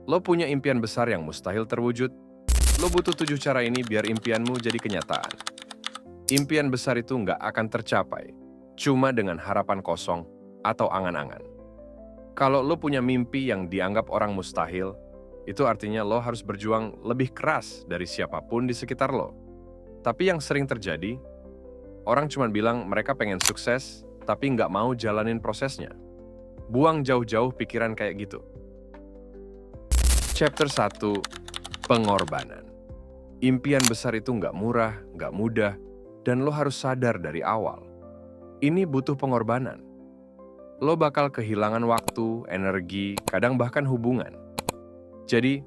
Lo punya impian besar yang mustahil terwujud? Lo butuh 7 cara ini biar impianmu jadi kenyataan. Impian besar itu nggak akan tercapai cuma dengan harapan kosong atau angan-angan. Kalau lo punya mimpi yang dianggap orang mustahil, itu artinya lo harus berjuang lebih keras dari siapapun di sekitar lo. Tapi yang sering terjadi, orang cuma bilang mereka pengen sukses, tapi nggak mau jalanin prosesnya. Buang jauh-jauh pikiran kayak gitu. Chapter 1, Pengorbanan. Impian besar itu nggak murah, nggak mudah, dan lo harus sadar dari awal. Ini butuh pengorbanan. Lo bakal kehilangan waktu, energi, kadang bahkan hubungan. Jadi,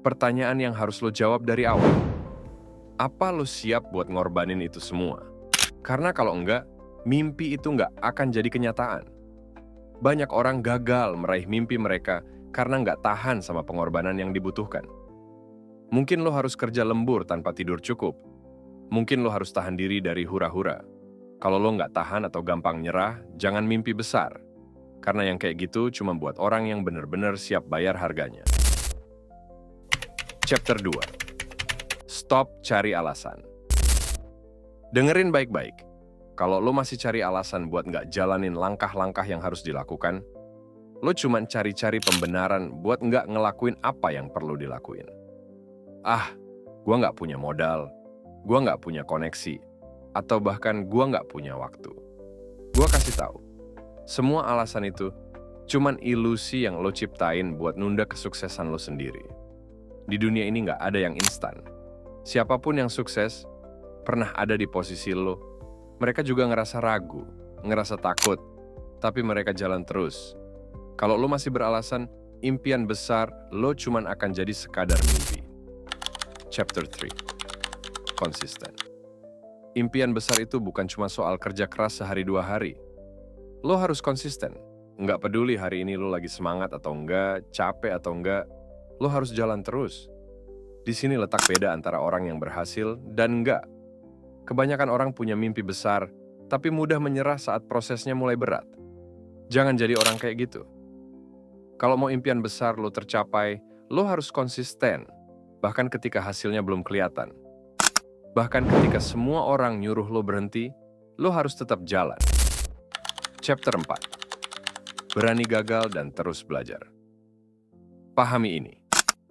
pertanyaan yang harus lo jawab dari awal. Apa lo siap buat ngorbanin itu semua? Karena kalau enggak, mimpi itu nggak akan jadi kenyataan. Banyak orang gagal meraih mimpi mereka karena nggak tahan sama pengorbanan yang dibutuhkan. Mungkin lo harus kerja lembur tanpa tidur cukup. Mungkin lo harus tahan diri dari hura-hura. Kalau lo nggak tahan atau gampang nyerah, jangan mimpi besar. Karena yang kayak gitu cuma buat orang yang benar-benar siap bayar harganya. Chapter 2. Stop cari alasan. Dengerin baik-baik. Kalau lo masih cari alasan buat nggak jalanin langkah-langkah yang harus dilakukan, lo cuma cari-cari pembenaran buat nggak ngelakuin apa yang perlu dilakuin. Gua nggak punya modal, gua nggak punya koneksi, atau bahkan gua nggak punya waktu. Gua kasih tahu, semua alasan itu cuman ilusi yang lo ciptain buat nunda kesuksesan lo sendiri. Di dunia ini nggak ada yang instan. Siapapun yang sukses pernah ada di posisi lo. Mereka juga ngerasa ragu, ngerasa takut, tapi mereka jalan terus. Kalau lo masih beralasan, impian besar lo cuman akan jadi sekadar mimpi. Chapter 3. Konsisten. Impian besar itu bukan cuma soal kerja keras sehari 2 hari. Lo harus konsisten. Nggak peduli hari ini lo lagi semangat atau enggak, capek atau enggak, lo harus jalan terus. Di sini letak beda antara orang yang berhasil dan enggak. Kebanyakan orang punya mimpi besar, tapi mudah menyerah saat prosesnya mulai berat. Jangan jadi orang kayak gitu. Kalau mau impian besar lo tercapai, lo harus konsisten, bahkan ketika hasilnya belum kelihatan. Bahkan ketika semua orang nyuruh lo berhenti, lo harus tetap jalan. Chapter 4. Berani gagal dan terus belajar. Pahami ini,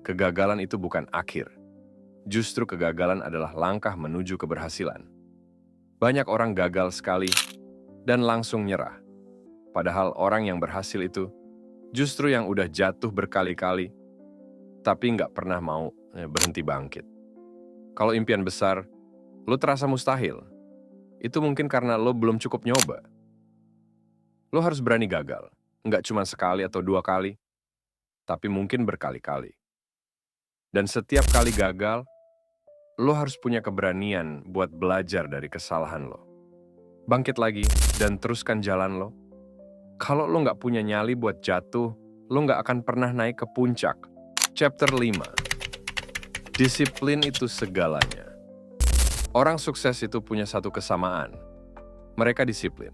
kegagalan itu bukan akhir. Justru kegagalan adalah langkah menuju keberhasilan. Banyak orang gagal sekali dan langsung nyerah. Padahal orang yang berhasil itu justru yang udah jatuh berkali-kali, tapi nggak pernah mau berhenti bangkit. Kalau impian besar, lo terasa mustahil. Itu mungkin karena lo belum cukup nyoba. Lo harus berani gagal. Nggak cuma sekali atau 2 kali, tapi mungkin berkali-kali. Dan setiap kali gagal, lo harus punya keberanian buat belajar dari kesalahan lo. Bangkit lagi dan teruskan jalan lo. Kalau lo nggak punya nyali buat jatuh, lo nggak akan pernah naik ke puncak. Chapter 5. Disiplin itu segalanya. Orang sukses itu punya satu kesamaan. Mereka disiplin.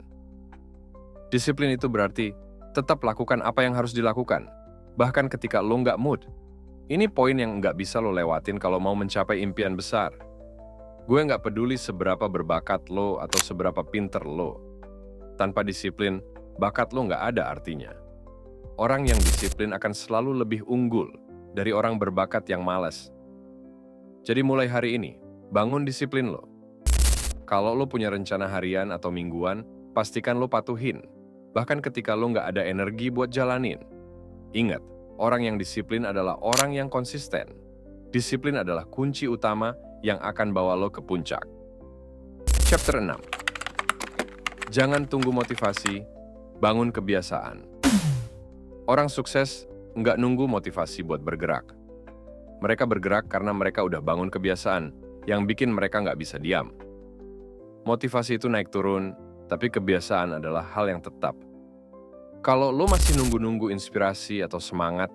Disiplin itu berarti tetap lakukan apa yang harus dilakukan, bahkan ketika lo nggak mood. Ini poin yang nggak bisa lo lewatin kalau mau mencapai impian besar. Gue nggak peduli seberapa berbakat lo atau seberapa pinter lo. Tanpa disiplin, bakat lo nggak ada artinya. Orang yang disiplin akan selalu lebih unggul dari orang berbakat yang malas. Jadi mulai hari ini, bangun disiplin lo. Kalau lo punya rencana harian atau mingguan, pastikan lo patuhin. Bahkan ketika lo nggak ada energi buat jalanin. Ingat, orang yang disiplin adalah orang yang konsisten. Disiplin adalah kunci utama yang akan bawa lo ke puncak. Chapter 6. Jangan tunggu motivasi, bangun kebiasaan. Orang sukses nggak nunggu motivasi buat bergerak. Mereka bergerak karena mereka udah bangun kebiasaan yang bikin mereka nggak bisa diam. Motivasi itu naik turun, tapi kebiasaan adalah hal yang tetap. Kalau lo masih nunggu-nunggu inspirasi atau semangat,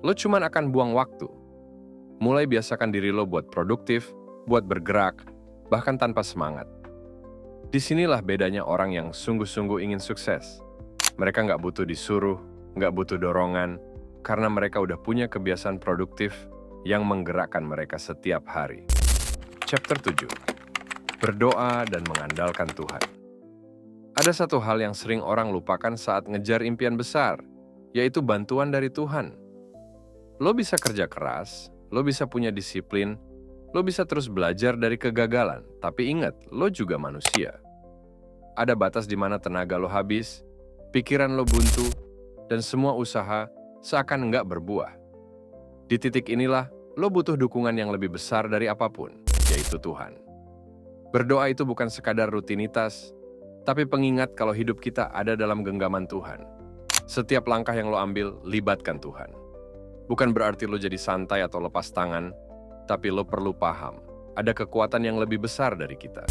lo cuman akan buang waktu. Mulai biasakan diri lo buat produktif, buat bergerak, bahkan tanpa semangat. Disinilah bedanya orang yang sungguh-sungguh ingin sukses. Mereka nggak butuh disuruh, nggak butuh dorongan, karena mereka udah punya kebiasaan produktif yang menggerakkan mereka setiap hari. Chapter 7. Berdoa dan mengandalkan Tuhan. Ada satu hal yang sering orang lupakan saat ngejar impian besar, yaitu bantuan dari Tuhan. Lo bisa kerja keras, lo bisa punya disiplin, lo bisa terus belajar dari kegagalan, tapi ingat, lo juga manusia. Ada batas di mana tenaga lo habis, pikiran lo buntu, dan semua usaha seakan nggak berbuah. Di titik inilah, lo butuh dukungan yang lebih besar dari apapun, yaitu Tuhan. Berdoa itu bukan sekadar rutinitas, tapi pengingat kalau hidup kita ada dalam genggaman Tuhan. Setiap langkah yang lo ambil, libatkan Tuhan. Bukan berarti lo jadi santai atau lepas tangan, tapi lo perlu paham, ada kekuatan yang lebih besar dari kita.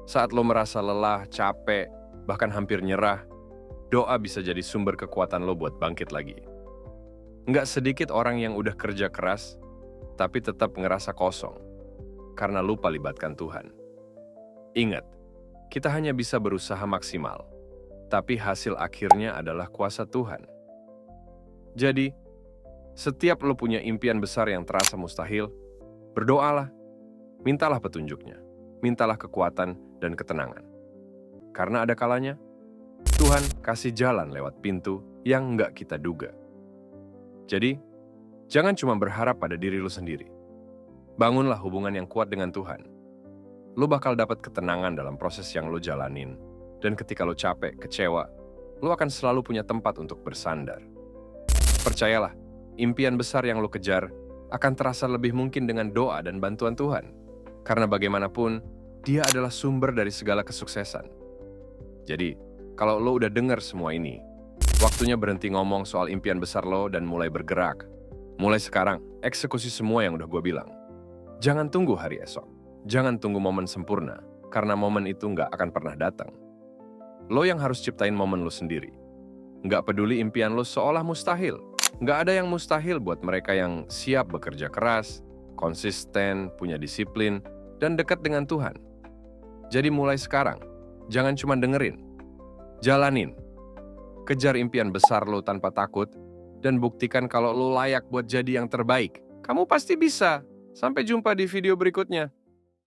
Saat lo merasa lelah, capek, bahkan hampir nyerah, doa bisa jadi sumber kekuatan lo buat bangkit lagi. Nggak sedikit orang yang udah kerja keras, tapi tetap ngerasa kosong, karena lupa libatkan Tuhan. Ingat, kita hanya bisa berusaha maksimal, tapi hasil akhirnya adalah kuasa Tuhan. Jadi, setiap lo punya impian besar yang terasa mustahil, berdoalah, mintalah petunjuknya, mintalah kekuatan dan ketenangan. Karena ada kalanya, Tuhan kasih jalan lewat pintu yang nggak kita duga. Jadi, jangan cuma berharap pada diri lo sendiri. Bangunlah hubungan yang kuat dengan Tuhan. Lo bakal dapat ketenangan dalam proses yang lo jalanin. Dan ketika lo capek, kecewa, lo akan selalu punya tempat untuk bersandar. Percayalah, impian besar yang lo kejar akan terasa lebih mungkin dengan doa dan bantuan Tuhan. Karena bagaimanapun, Dia adalah sumber dari segala kesuksesan. Jadi, kalau lo udah dengar semua ini, waktunya berhenti ngomong soal impian besar lo dan mulai bergerak. Mulai sekarang, eksekusi semua yang udah gue bilang. Jangan tunggu hari esok. Jangan tunggu momen sempurna, karena momen itu nggak akan pernah datang. Lo yang harus ciptain momen lo sendiri. Nggak peduli impian lo seolah mustahil. Nggak ada yang mustahil buat mereka yang siap bekerja keras, konsisten, punya disiplin, dan dekat dengan Tuhan. Jadi mulai sekarang, jangan cuma dengerin. Jalanin. Kejar impian besar lo tanpa takut, dan buktikan kalau lo layak buat jadi yang terbaik. Kamu pasti bisa. Sampai jumpa di video berikutnya.